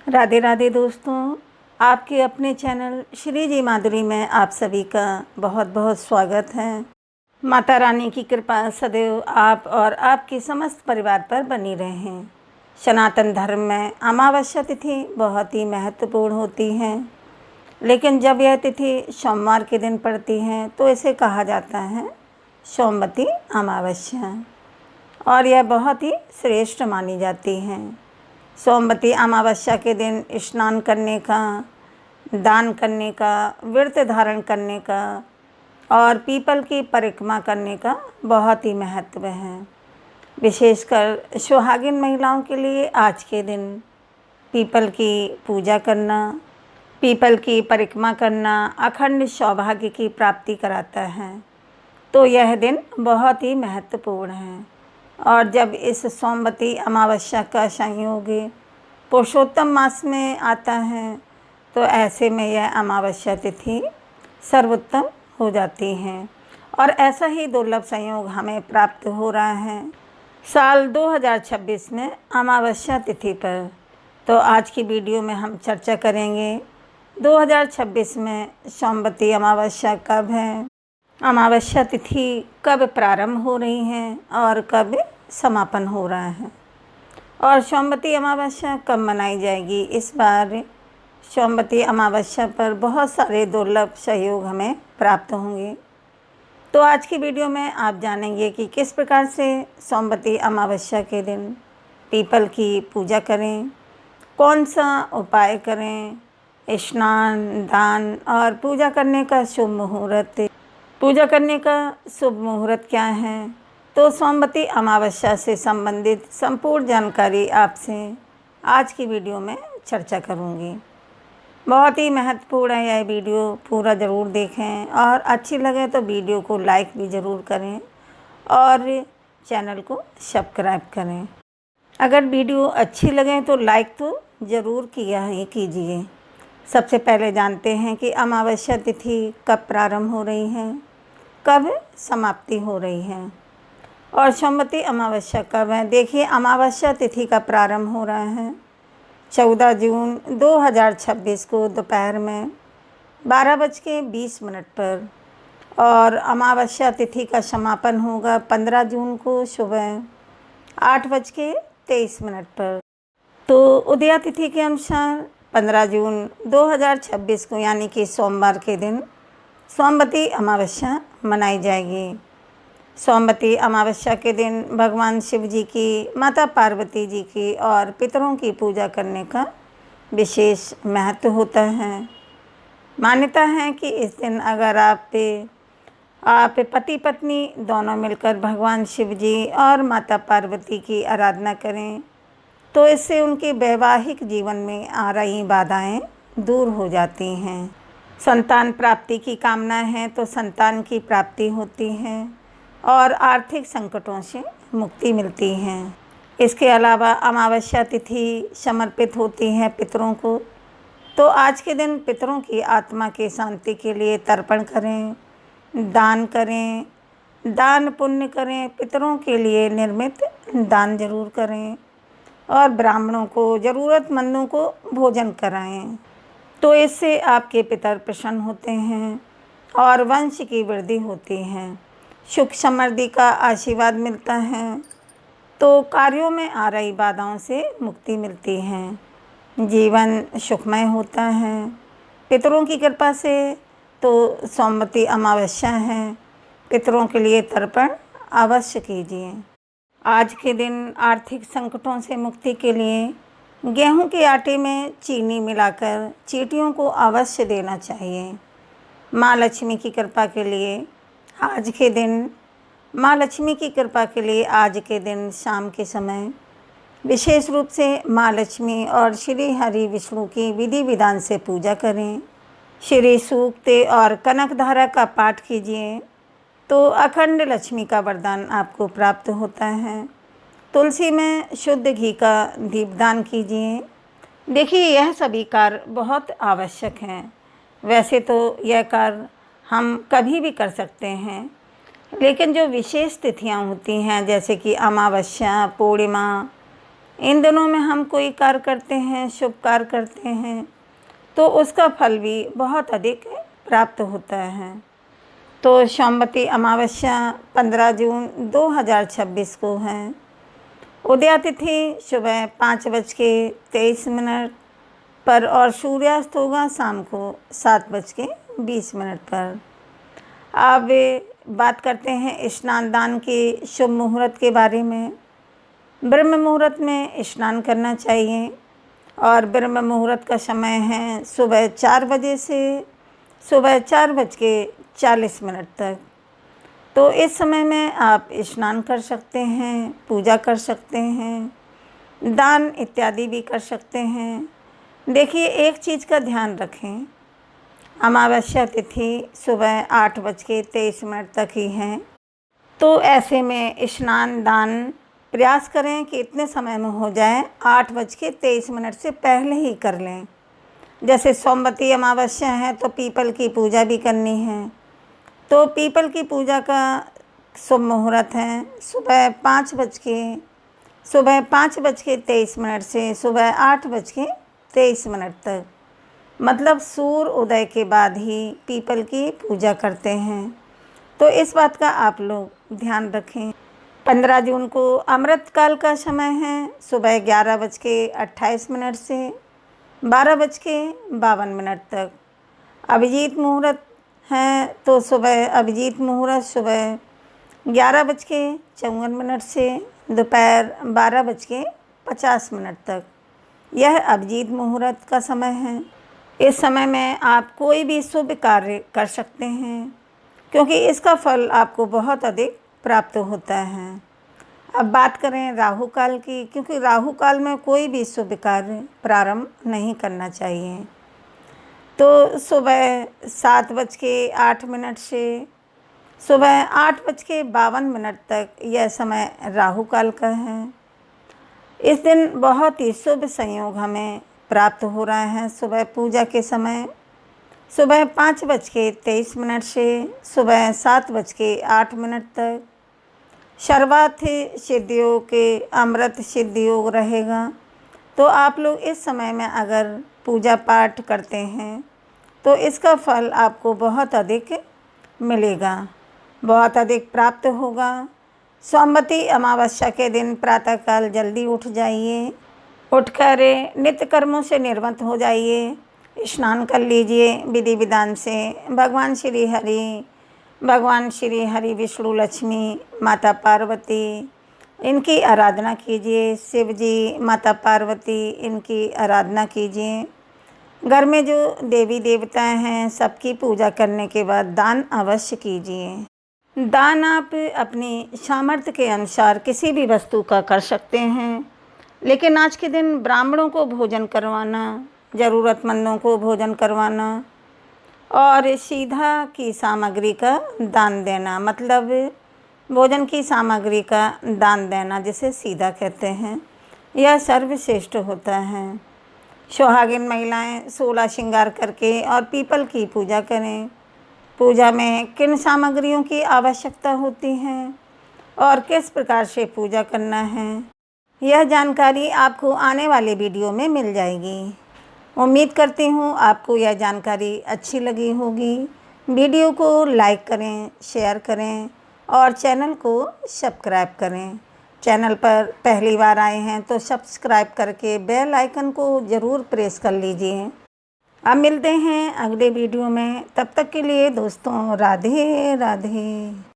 राधे राधे दोस्तों, आपके अपने चैनल श्री जी माधुरी में आप सभी का बहुत बहुत स्वागत है। माता रानी की कृपा सदैव आप और आपके समस्त परिवार पर बनी रहे। सनातन धर्म में अमावस्या तिथि बहुत ही महत्वपूर्ण होती है, लेकिन जब यह तिथि सोमवार के दिन पड़ती है तो इसे कहा जाता है सोमवती अमावस्या और यह बहुत ही श्रेष्ठ मानी जाती है। सोमवती अमावस्या के दिन स्नान करने का, दान करने का, व्रत धारण करने का और पीपल की परिक्रमा करने का बहुत ही महत्व है। विशेषकर सुहागिन महिलाओं के लिए आज के दिन पीपल की पूजा करना, पीपल की परिक्रमा करना अखंड सौभाग्य की प्राप्ति कराता है। तो यह दिन बहुत ही महत्वपूर्ण है और जब इस सोमवती अमावस्या का संयोग पुरुषोत्तम मास में आता है तो ऐसे में यह अमावस्या तिथि सर्वोत्तम हो जाती है और ऐसा ही दुर्लभ संयोग हमें प्राप्त हो रहा है साल 2026 में अमावस्या तिथि पर। तो आज की वीडियो में हम चर्चा करेंगे 2026 में सोमवती अमावस्या कब है, अमावस्या तिथि कब प्रारंभ हो रही है और कब समापन हो रहा है और सोमवती अमावस्या कब मनाई जाएगी। इस बार सोमवती अमावस्या पर बहुत सारे दुर्लभ सहयोग हमें प्राप्त होंगे। तो आज की वीडियो में आप जानेंगे कि किस प्रकार से सोमवती अमावस्या के दिन पीपल की पूजा करें, कौन सा उपाय करें, स्नान, दान और पूजा करने का शुभ मुहूर्त, पूजा करने का शुभ मुहूर्त क्या है। तो सोमवती अमावस्या से संबंधित संपूर्ण जानकारी आपसे आज की वीडियो में चर्चा करूंगी। बहुत ही महत्वपूर्ण है यह वीडियो, पूरा ज़रूर देखें और अच्छी लगे तो वीडियो को लाइक भी ज़रूर करें और चैनल को सब्सक्राइब करें। अगर वीडियो अच्छी लगे तो लाइक तो ज़रूर किया ही कीजिए। सबसे पहले जानते हैं कि अमावस्या तिथि कब प्रारंभ हो रही है, कब समाप्ति हो रही है और सोमवती अमावस्या कब है। देखिए, अमावस्या तिथि का प्रारंभ हो रहा है 14 जून 2026 को दोपहर में 12:20 पर और अमावस्या तिथि का समापन होगा 15 जून को सुबह 8:23 पर। तो उदया तिथि के अनुसार 15 जून 2026 को यानी कि सोमवार के दिन सोमवती अमावस्या मनाई जाएगी। सोमवती अमावस्या के दिन भगवान शिव जी की, माता पार्वती जी की और पितरों की पूजा करने का विशेष महत्व होता है। मान्यता है कि इस दिन अगर आप पति पत्नी दोनों मिलकर भगवान शिव जी और माता पार्वती की आराधना करें तो इससे उनके वैवाहिक जीवन में आ रही बाधाएं दूर हो जाती हैं। संतान प्राप्ति की कामना है तो संतान की प्राप्ति होती है और आर्थिक संकटों से मुक्ति मिलती है। इसके अलावा अमावस्या तिथि समर्पित होती है पितरों को। तो आज के दिन पितरों की आत्मा के शांति के लिए तर्पण करें, दान करें, दान पुण्य करें, पितरों के लिए निर्मित दान जरूर करें और ब्राह्मणों को, ज़रूरतमंदों को भोजन कराएं। तो इससे आपके पितर प्रसन्न होते हैं और वंश की वृद्धि होती है, सुख समृद्धि का आशीर्वाद मिलता है। तो कार्यों में आ रही बाधाओं से मुक्ति मिलती है, जीवन सुखमय होता है पितरों की कृपा से। तो सोमवती अमावस्या है, पितरों के लिए तर्पण अवश्य कीजिए। आज के दिन आर्थिक संकटों से मुक्ति के लिए गेहूं के आटे में चीनी मिलाकर चींटियों को अवश्य देना चाहिए। माँ लक्ष्मी की कृपा के लिए आज के दिन, माँ लक्ष्मी की कृपा के लिए आज के दिन शाम के समय विशेष रूप से माँ लक्ष्मी और श्री हरि विष्णु की विधि विधान से पूजा करें। श्री सूक्त और कनक धारा का पाठ कीजिए तो अखंड लक्ष्मी का वरदान आपको प्राप्त होता है। तुलसी में शुद्ध घी का दीपदान कीजिए। देखिए, यह सभी कार्य बहुत आवश्यक हैं। वैसे तो यह कार्य हम कभी भी कर सकते हैं, लेकिन जो विशेष तिथियां होती हैं जैसे कि अमावस्या, पूर्णिमा इन दिनों में हम कोई कार्य करते हैं, शुभ कार्य करते हैं, तो उसका फल भी बहुत अधिक प्राप्त होता है। तो सोमवती अमावस्या 15 जून 2026 को है। उदया तिथि सुबह 5:23 पर और सूर्यास्त होगा शाम को 7:20 पर। अब बात करते हैं स्नान दान के शुभ मुहूर्त के बारे में। ब्रह्म मुहूर्त में स्नान करना चाहिए और ब्रह्म मुहूर्त का समय है सुबह 4 बजे से सुबह 4:40 तक। तो इस समय में आप स्नान कर सकते हैं, पूजा कर सकते हैं, दान इत्यादि भी कर सकते हैं। देखिए, एक चीज़ का ध्यान रखें, अमावस्या तिथि सुबह 8:23 तक ही है। तो ऐसे में स्नान दान प्रयास करें कि इतने समय में हो जाए, 8:23 से पहले ही कर लें। जैसे सोमवती अमावस्या है तो पीपल की पूजा भी करनी है, तो पीपल की पूजा का शुभ मुहूर्त है सुबह 5:23 से सुबह 8:23 तक, मतलब सूर्य उदय के बाद ही पीपल की पूजा करते हैं। तो इस बात का आप लोग ध्यान रखें। 15 जून को अमृत काल का समय है सुबह 11:28 से 12:52 तक। अभिजीत मुहूर्त है तो अभिजीत मुहूर्त सुबह 11:54 से दोपहर 12:50 तक यह अभिजीत मुहूर्त का समय है। इस समय में आप कोई भी शुभ कार्य कर सकते हैं, क्योंकि इसका फल आपको बहुत अधिक प्राप्त होता है। अब बात करें राहु काल की, क्योंकि राहु काल में कोई भी शुभ कार्य प्रारंभ नहीं करना चाहिए। तो सुबह 7:08 से सुबह 8:52 तक यह समय राहु काल का है। इस दिन बहुत ही शुभ संयोग हमें प्राप्त हो रहा है। सुबह पूजा के समय सुबह 5:23 से सुबह 7:08 तक सर्वार्थ सिद्धियों के अमृत सिद्धि योग रहेगा। तो आप लोग इस समय में अगर पूजा पाठ करते हैं तो इसका फल आपको बहुत अधिक मिलेगा, बहुत अधिक प्राप्त होगा। सोमवती अमावस्या के दिन प्रातःकाल जल्दी उठ जाइए, उठकर नित्य कर्मों से निर्वत हो जाइए, स्नान कर लीजिए विधि विधान से। भगवान श्री हरि विष्णु लक्ष्मी माता पार्वती इनकी आराधना कीजिए। शिव जी माता पार्वती इनकी आराधना कीजिए। घर में जो देवी देवता हैं सबकी पूजा करने के बाद दान अवश्य कीजिए। दान आप अपनी सामर्थ्य के अनुसार किसी भी वस्तु का कर सकते हैं, लेकिन आज के दिन ब्राह्मणों को भोजन करवाना, ज़रूरतमंदों को भोजन करवाना और सीधा की सामग्री का दान देना, मतलब भोजन की सामग्री का दान देना जिसे सीधा कहते हैं, यह सर्वश्रेष्ठ होता है। सुहागिन महिलाएं 16 श्रृंगार करके और पीपल की पूजा करें। पूजा में किन सामग्रियों की आवश्यकता होती है और किस प्रकार से पूजा करना है, यह जानकारी आपको आने वाले वीडियो में मिल जाएगी। उम्मीद करती हूँ आपको यह जानकारी अच्छी लगी होगी। वीडियो को लाइक करें, शेयर करें और चैनल को सब्सक्राइब करें। चैनल पर पहली बार आए हैं तो सब्सक्राइब करके बेल आइकन को ज़रूर प्रेस कर लीजिए। अब मिलते हैं अगले वीडियो में, तब तक के लिए दोस्तों राधे राधे।